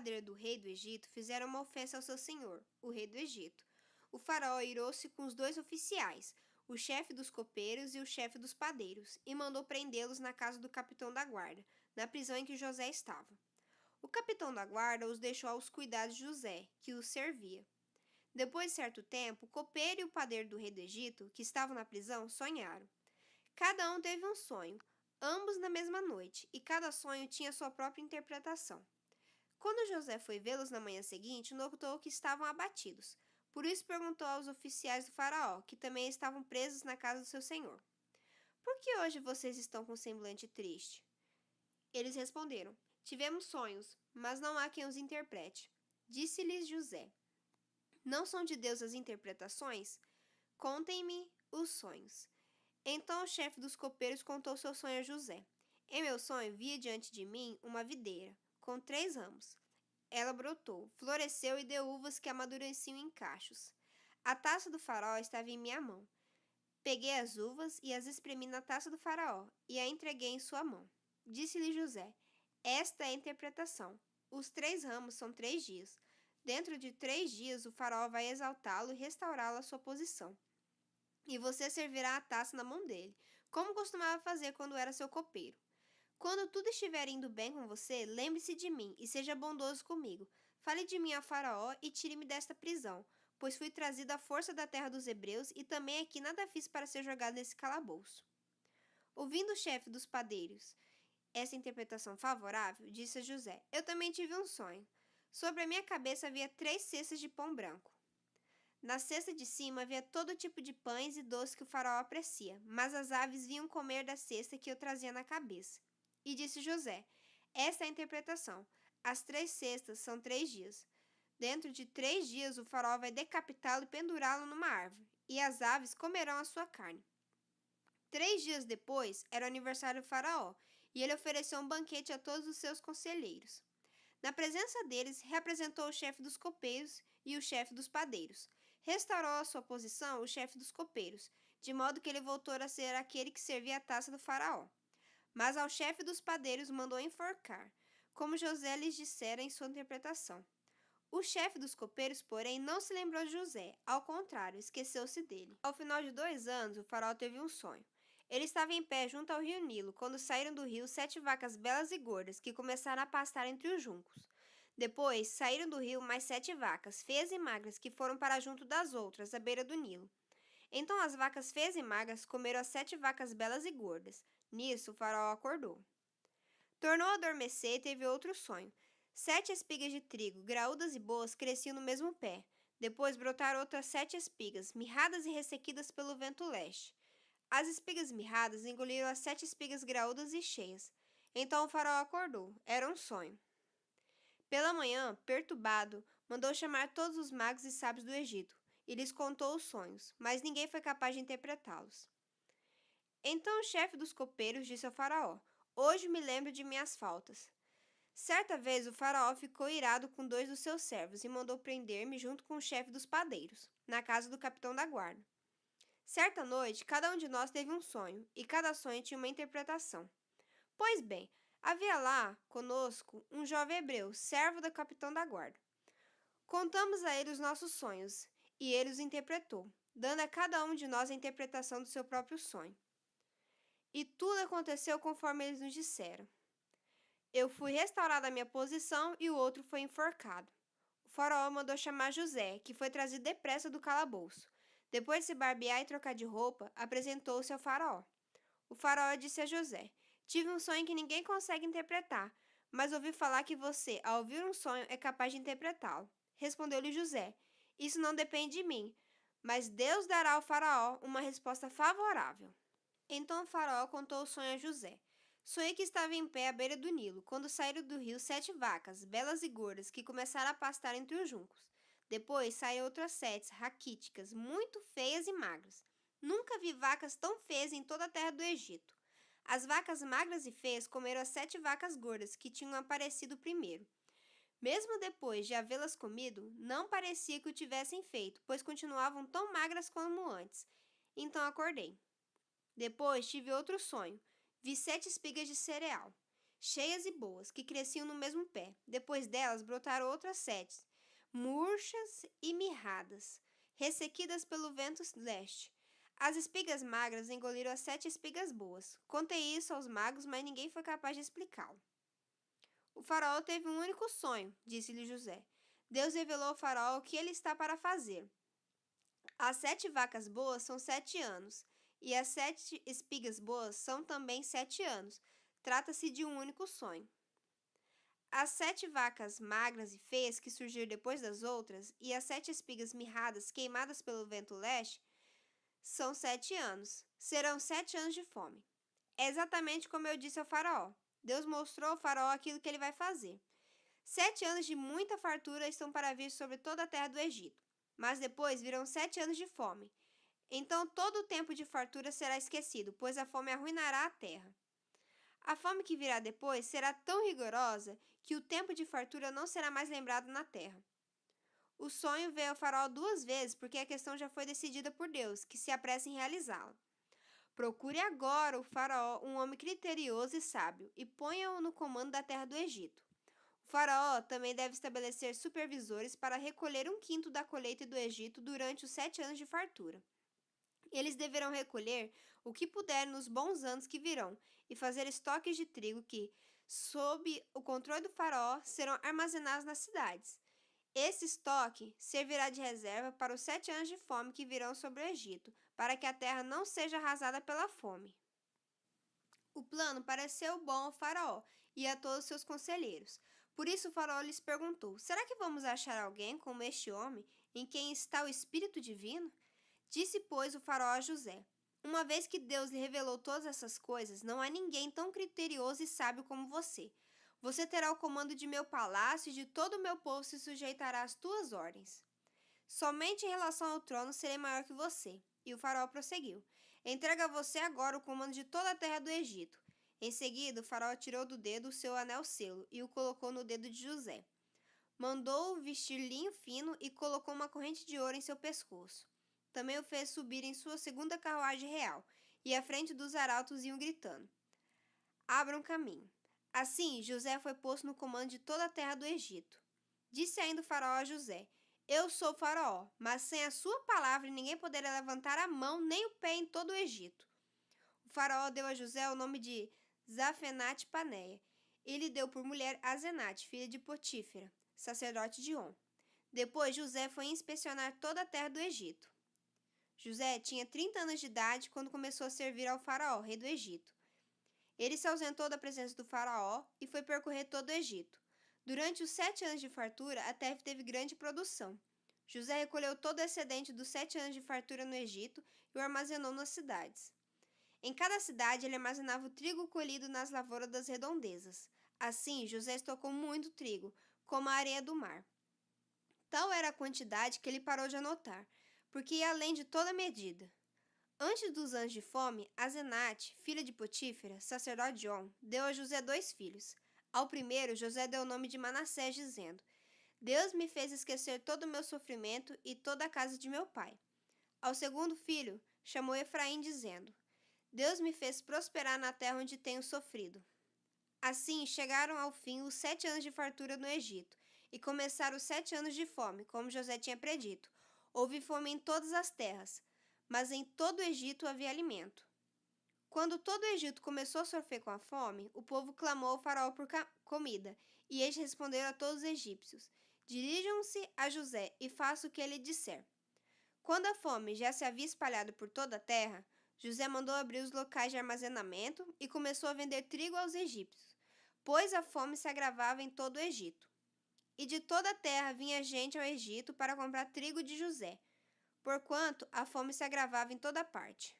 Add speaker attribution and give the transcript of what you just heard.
Speaker 1: padeiro do rei do Egito fizeram uma ofensa ao seu senhor, o rei do Egito. O faraó irou-se com os dois oficiais, o chefe dos copeiros e o chefe dos padeiros, e mandou prendê-los na casa do capitão da guarda, na prisão em que José estava. O capitão da guarda os deixou aos cuidados de José, que os servia. Depois de certo tempo, o copeiro e o padeiro do rei do Egito, que estavam na prisão, sonharam. Cada um teve um sonho, ambos na mesma noite, e cada sonho tinha sua própria interpretação. Quando José foi vê-los na manhã seguinte, notou que estavam abatidos. Por isso perguntou aos oficiais do faraó, que também estavam presos na casa do seu senhor: Por que hoje vocês estão com semblante triste? Eles responderam: Tivemos sonhos, mas não há quem os interprete. Disse-lhes José: Não são de Deus as interpretações? Contem-me os sonhos. Então o chefe dos copeiros contou seu sonho a José. Em meu sonho, via diante de mim uma videira, com 3 ramos. Ela brotou, floresceu e deu uvas que amadureciam em cachos. A taça do faraó estava em minha mão. Peguei as uvas e as espremi na taça do faraó e a entreguei em sua mão. Disse-lhe José: Esta é a interpretação. Os 3 ramos são 3 dias. Dentro de 3 dias o faraó vai exaltá-lo e restaurá-lo à sua posição. E você servirá a taça na mão dele, como costumava fazer quando era seu copeiro. Quando tudo estiver indo bem com você, lembre-se de mim e seja bondoso comigo. Fale de mim a Faraó e tire-me desta prisão, pois fui trazido à força da terra dos hebreus e também aqui nada fiz para ser jogado nesse calabouço. Ouvindo o chefe dos padeiros essa interpretação favorável, disse a José: Eu também tive um sonho. Sobre a minha cabeça havia 3 cestas de pão branco. Na cesta de cima havia todo tipo de pães e doces que o faraó aprecia, mas as aves vinham comer da cesta que eu trazia na cabeça. E disse José: Esta é a interpretação. As 3 cestas são 3 dias. Dentro de 3 dias o faraó vai decapitá-lo e pendurá-lo numa árvore, e as aves comerão a sua carne. 3 dias depois era o aniversário do faraó, e ele ofereceu um banquete a todos os seus conselheiros. Na presença deles, representou o chefe dos copeiros e o chefe dos padeiros. Restaurou a sua posição o chefe dos copeiros, de modo que ele voltou a ser aquele que servia a taça do faraó. Mas ao chefe dos padeiros mandou enforcar, como José lhes dissera em sua interpretação. O chefe dos copeiros, porém, não se lembrou de José, ao contrário, esqueceu-se dele. Ao final de 2 anos, o faraó teve um sonho. Ele estava em pé junto ao rio Nilo, quando saíram do rio 7 vacas belas e gordas, que começaram a pastar entre os juncos. Depois, saíram do rio mais 7 vacas, feias e magras, que foram para junto das outras, à beira do Nilo. Então as vacas feias e magras comeram as 7 vacas belas e gordas. Nisso, o faraó acordou. Tornou a adormecer e teve outro sonho. 7 espigas de trigo, graúdas e boas, cresciam no mesmo pé. Depois brotaram outras 7 espigas, mirradas e ressequidas pelo vento leste. As espigas mirradas engoliram as 7 espigas graúdas e cheias. Então o faraó acordou. Era um sonho. Pela manhã, perturbado, mandou chamar todos os magos e sábios do Egito, e lhes contou os sonhos, mas ninguém foi capaz de interpretá-los. Então o chefe dos copeiros disse ao faraó: Hoje me lembro de minhas faltas. Certa vez o faraó ficou irado com 2 dos seus servos e mandou prender-me junto com o chefe dos padeiros, na casa do capitão da guarda. Certa noite, cada um de nós teve um sonho, e cada sonho tinha uma interpretação. Pois bem, havia lá, conosco, um jovem hebreu, servo do capitão da guarda. Contamos a ele os nossos sonhos, e ele os interpretou, dando a cada um de nós a interpretação do seu próprio sonho. E tudo aconteceu conforme eles nos disseram. Eu fui restaurado à minha posição e o outro foi enforcado. O faraó mandou chamar José, que foi trazido depressa do calabouço. Depois de se barbear e trocar de roupa, apresentou-se ao faraó. O faraó disse a José: Tive um sonho que ninguém consegue interpretar, mas ouvi falar que você, ao ouvir um sonho, é capaz de interpretá-lo. Respondeu-lhe José: Isso não depende de mim, mas Deus dará ao faraó uma resposta favorável. Então o faraó contou o sonho a José. Sonhei que estava em pé à beira do Nilo, quando saíram do rio 7 vacas, belas e gordas, que começaram a pastar entre os juncos. Depois saíram outras 7, raquíticas, muito feias e magras. Nunca vi vacas tão feias em toda a terra do Egito. As vacas magras e feias comeram as 7 vacas gordas que tinham aparecido primeiro. Mesmo depois de havê-las comido, não parecia que o tivessem feito, pois continuavam tão magras como antes. Então acordei. Depois tive outro sonho. Vi 7 espigas de cereal. cheias e boas, que cresciam no mesmo pé. Depois delas brotaram outras 7, murchas e mirradas, ressequidas pelo vento leste. As espigas magras engoliram as 7 espigas boas. Contei isso aos magos, mas ninguém foi capaz de explicá-lo. O faraó teve um único sonho, disse-lhe José. Deus revelou ao faraó o que ele está para fazer. As 7 vacas boas são 7 anos, e as 7 espigas boas são também 7 anos. Trata-se de um único sonho. As 7 vacas magras e feias que surgiram depois das outras, e as 7 espigas mirradas queimadas pelo vento leste, são 7 anos. Serão 7 anos de fome. É exatamente como eu disse ao faraó. Deus mostrou ao faraó aquilo que ele vai fazer. 7 anos de muita fartura estão para vir sobre toda a terra do Egito. Mas depois virão 7 anos de fome. Então todo o tempo de fartura será esquecido, pois a fome arruinará a terra. A fome que virá depois será tão rigorosa que o tempo de fartura não será mais lembrado na terra. O sonho veio ao faraó 2 vezes, porque a questão já foi decidida por Deus, que se apressa em realizá-la. Procure agora o faraó, um homem criterioso e sábio, e ponha-o no comando da terra do Egito. O faraó também deve estabelecer supervisores para recolher 1/5 da colheita do Egito durante os 7 anos de fartura. Eles deverão recolher o que puderem nos bons anos que virão e fazer estoques de trigo que, sob o controle do faraó, serão armazenados nas cidades. Esse estoque servirá de reserva para os 7 anos de fome que virão sobre o Egito, para que a terra não seja arrasada pela fome. O plano pareceu bom ao faraó e a todos seus conselheiros. Por isso o faraó lhes perguntou: será que vamos achar alguém como este homem, em quem está o Espírito Divino? Disse, pois, o faraó a José: uma vez que Deus lhe revelou todas essas coisas, não há ninguém tão criterioso e sábio como você. Você terá o comando de meu palácio e de todo o meu povo se sujeitará às tuas ordens. Somente em relação ao trono serei maior que você. E o faraó prosseguiu: entrega a você agora o comando de toda a terra do Egito. Em seguida, o faraó tirou do dedo o seu anel selo e o colocou no dedo de José. Mandou-o vestir linho fino e colocou uma corrente de ouro em seu pescoço. Também o fez subir em sua segunda carruagem real, e à frente dos arautos iam gritando: abram caminho. Assim, José foi posto no comando de toda a terra do Egito. Disse ainda o faraó a José: eu sou o faraó, mas sem a sua palavra ninguém poderá levantar a mão nem o pé em todo o Egito. O faraó deu a José o nome de Zafenate-Paneia. Ele deu por mulher Asenate, filha de Potífera, sacerdote de On. Depois José foi inspecionar toda a terra do Egito. José tinha 30 anos de idade quando começou a servir ao faraó, rei do Egito. Ele se ausentou da presença do faraó e foi percorrer todo o Egito. Durante os 7 anos de fartura, a terra teve grande produção. José recolheu todo o excedente dos 7 anos de fartura no Egito e o armazenou nas cidades. Em cada cidade, ele armazenava o trigo colhido nas lavouras das redondezas. Assim, José estocou muito trigo, como a areia do mar. Tal era a quantidade que ele parou de anotar, porque ia além de toda medida. Antes dos anos de fome, Asenate, filha de Potífera, sacerdote de On, deu a José 2 filhos. Ao primeiro, José deu o nome de Manassés, dizendo: Deus me fez esquecer todo o meu sofrimento e toda a casa de meu pai. Ao segundo filho, chamou Efraim, dizendo: Deus me fez prosperar na terra onde tenho sofrido. Assim, chegaram ao fim os 7 anos de fartura no Egito, e começaram os 7 anos de fome, como José tinha predito. Houve fome em todas as terras, mas em todo o Egito havia alimento. Quando todo o Egito começou a sofrer com a fome, o povo clamou ao faraó por comida, e eles responderam a todos os egípcios: dirijam-se a José e façam o que ele disser. Quando a fome já se havia espalhado por toda a terra, José mandou abrir os locais de armazenamento e começou a vender trigo aos egípcios, pois a fome se agravava em todo o Egito. E de toda a terra vinha gente ao Egito para comprar trigo de José, porquanto a fome se agravava em toda parte.